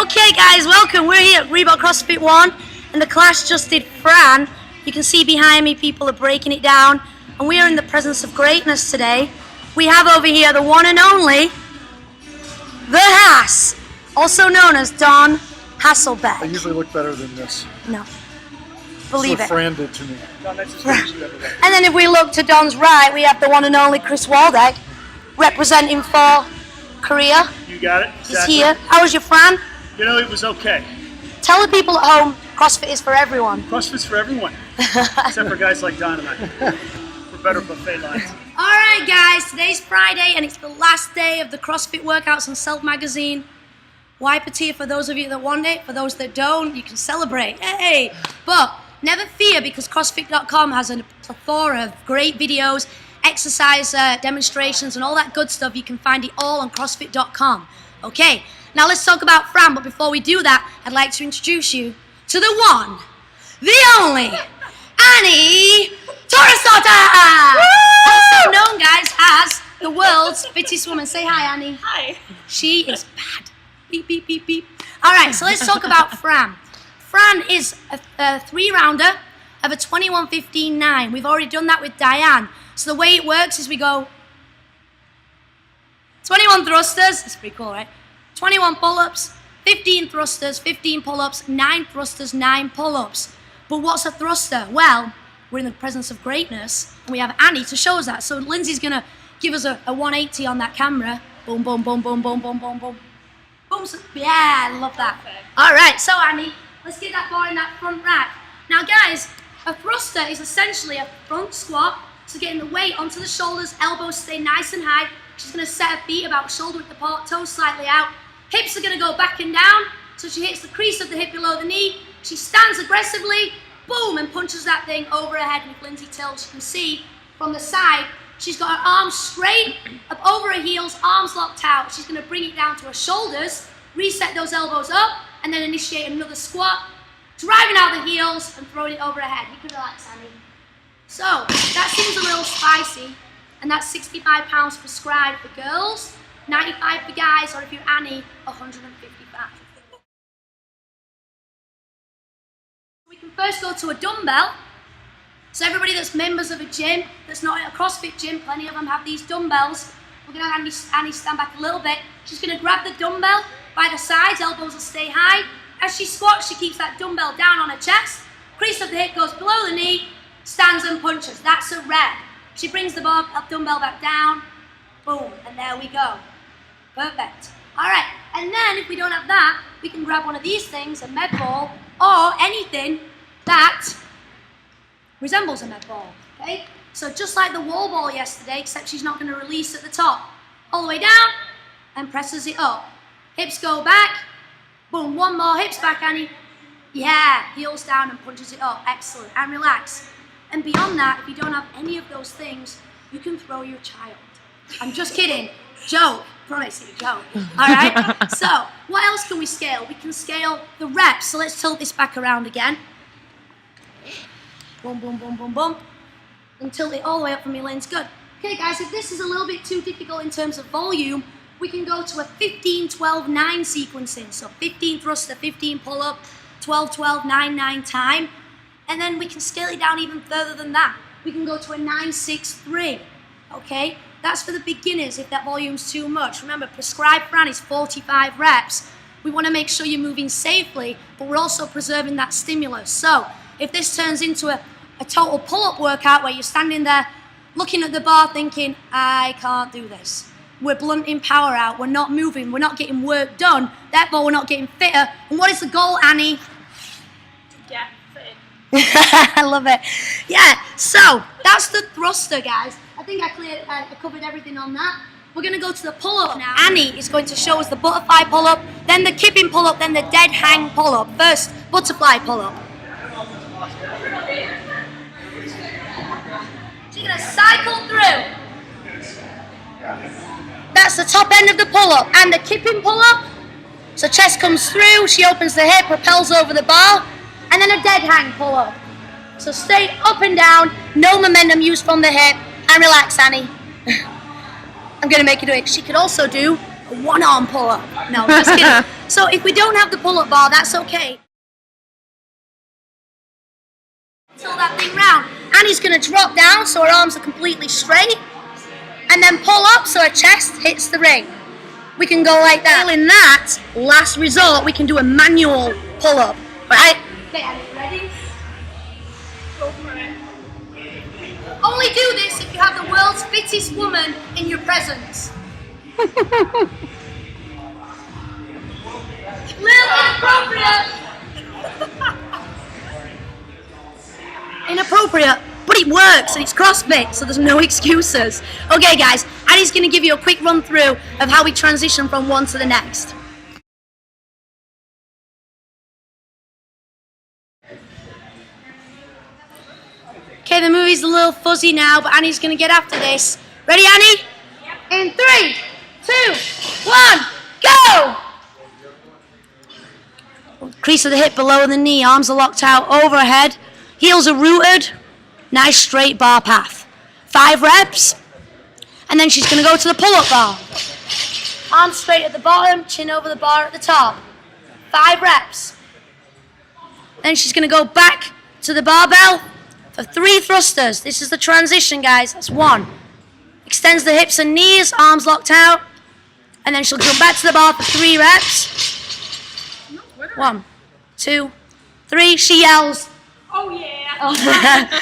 Okay guys, welcome. We're here at Reebok CrossFit 1 and the class just did Fran. You can see behind me people are breaking it down and we are in the presence of greatness today. We have over here the one and only, the Hass, also known as Don Hasselbeck. I usually look better than this. No. Believe That's it. what Fran did to me. And then if we look to Don's right, we have the one and only Chris Waldeck, representing for Korea. You got it. He's Exactly. here. How was your Fran? You know, it was okay. Tell the people at home, CrossFit is for everyone. CrossFit's for everyone, except for guys like Don and I. We're better buffet lines. Alright guys, today's Friday and it's the last day of the CrossFit workouts on Self Magazine. Wipe a tear for those of you that want it. For those that don't, you can celebrate. Hey! But never fear, because CrossFit.com has a plethora of great videos, exercise demonstrations and all that good stuff. You can find it all on CrossFit.com. Okay, now let's talk about Fran, but before we do that, I'd like to introduce you to the one, the only, Annie Torresota! Also known, guys, as the world's fittest woman. Say hi, Annie. Hi. She is bad. Beep, beep, beep, beep. All right, so let's talk about Fran. Fran is a three-rounder of a 21-15-9. We've already done that with Diane. So the way it works is we go 21 thrusters, that's pretty cool, right? 21 pull-ups, 15 thrusters, 15 pull-ups, 9 thrusters, 9 pull-ups. But what's a thruster? Well, we're in the presence of greatness, and we have Annie to show us that. So Lindsay's gonna give us a 180 on that camera. Boom, boom, boom, boom, boom, boom, boom, boom. Boom, yeah, I love that. All right, so Annie, let's get that bar in that front rack. Now guys, a thruster is essentially a front squat, so getting the weight onto the shoulders, elbows stay nice and high. She's gonna set her feet about shoulder width apart, toes slightly out. Hips are gonna go back and down, so she hits the crease of the hip below the knee. She stands aggressively, boom, and punches that thing over her head. And if Lindsay tilts, you can see from the side, she's got her arms straight, up over her heels, arms locked out. She's gonna bring it down to her shoulders, reset those elbows up, and then initiate another squat, driving out the heels and throwing it over her head. You can relax, Annie. So, that seems a little spicy, and that's 65 pounds prescribed for girls, 95 for guys, or if you're Annie, 155. We can first go to a dumbbell. So everybody that's members of a gym, that's not a CrossFit gym, plenty of them have these dumbbells. We're gonna have Annie stand back a little bit. She's gonna grab the dumbbell by the sides, elbows will stay high. As she squats, she keeps that dumbbell down on her chest. Crease of the hip goes below the knee, stands and punches. That's a rep. She brings the dumbbell back down, boom, and there we go. Perfect. All right, and then if we don't have that, we can grab one of these things, a med ball, or anything that resembles a med ball, okay? So just like the wall ball yesterday, except she's not gonna release at the top. All the way down, and presses it up. Hips go back, boom, one more, hips back, Annie. Yeah, heels down and punches it up, excellent, and relax. And beyond that, if you don't have any of those things, you can throw your child. I'm just kidding, joke, promise it's a joke, all right? So, what else can we scale? We can scale the reps, so let's tilt this back around again. Boom, boom, boom, boom, boom. And tilt it all the way up for me, Lynn's good. Okay guys, if this is a little bit too difficult in terms of volume, we can go to a 15-12-9 sequencing. So 15 thruster, 15 pull-up, 12-12, 9-9 time. And then we can scale it down even further than that. We can go to a 9-6-3, okay? That's for the beginners if that volume's too much. Remember, prescribed Fran is 45 reps. We wanna make sure you're moving safely, but we're also preserving that stimulus. So if this turns into a total pull-up workout where you're standing there looking at the bar thinking, I can't do this. We're blunting power out, we're not moving, we're not getting work done, therefore we're not getting fitter. And what is the goal, Annie? Get fit. I love it. Yeah, so that's the thruster, guys. I think I covered everything on that. We're gonna go to the pull-up now. Annie is going to show us the butterfly pull-up, then the kipping pull-up, then the dead hang pull-up. First, butterfly pull-up. She's gonna cycle through. That's the top end of the pull-up, and the kipping pull-up. So chest comes through, she opens the hip, propels over the bar, and then a dead hang pull-up. So stay up and down, no momentum used from the hip, and relax, Annie. I'm gonna make her do it. She could also do a one-arm pull-up. No, just kidding. So if we don't have the pull-up bar, that's okay. Tilt that thing round. Annie's going to drop down so her arms are completely straight. And then pull up so her chest hits the ring. We can go like that. In that last resort, we can do a manual pull-up. Right? Okay, Annie, ready? Go for it. Only do this if you have the world's fittest woman in your presence. Little inappropriate. Inappropriate, but it works and it's CrossFit, so there's no excuses. Okay, guys, Annie's going to give you a quick run through of how we transition from one to the next. Okay, the movie's a little fuzzy now, but Annie's going to get after this. Ready, Annie? In 3, 2, 1, go! Crease of the hip below the knee, arms are locked out overhead, heels are rooted, nice straight bar path. 5 reps, and then she's going to go to the pull-up bar. Arms straight at the bottom, chin over the bar at the top. 5 reps. Then she's going to go back to the barbell for 3 thrusters. This is the transition, guys. That's 1. Extends the hips and knees, arms locked out. And then she'll jump back to the bar for 3 reps. 1, 2, 3. She yells. Oh yeah.